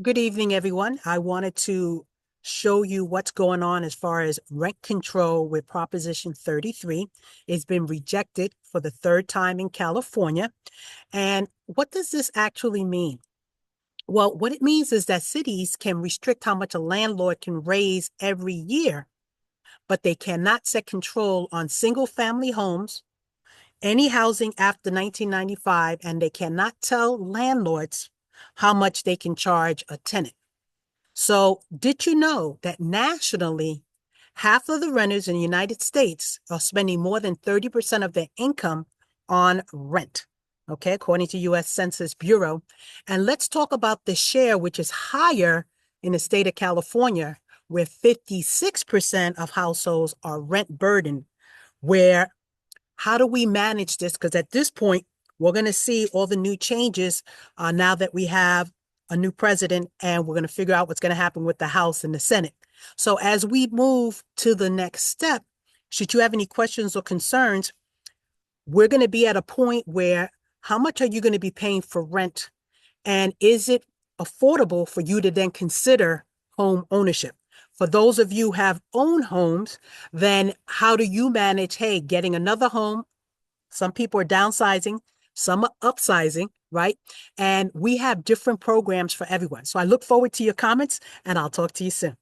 Good evening, everyone. I wanted to show you what's going on as far as rent control with Proposition 33. It's been rejected for the third time in California. And what does this actually mean? Well, what it means is that cities can restrict how much a landlord can raise every year, but they cannot set control on single family homes, any housing after 1995, and they cannot tell landlords how much they can charge a tenant. So, did you know that nationally, half of the renters in the United States are spending more than 30% of their income on rent? Okay, according to US Census Bureau. And let's talk about the share, which is higher in the state of California, where 56% of households are rent burdened. Where How do we manage this? Because at this point, we're going to see all the new changes now that we have a new president, and we're going to figure out what's going to happen with the House and the Senate. So as we move to the next step, should you have any questions or concerns, we're going to be at a point where how much are you going to be paying for rent? And is it affordable for you to then consider home ownership? For those of you who have owned homes, then how do you manage, hey, getting another home? Some people are downsizing, some are upsizing, right? And we have different programs for everyone. So I look forward to your comments, and I'll talk to you soon.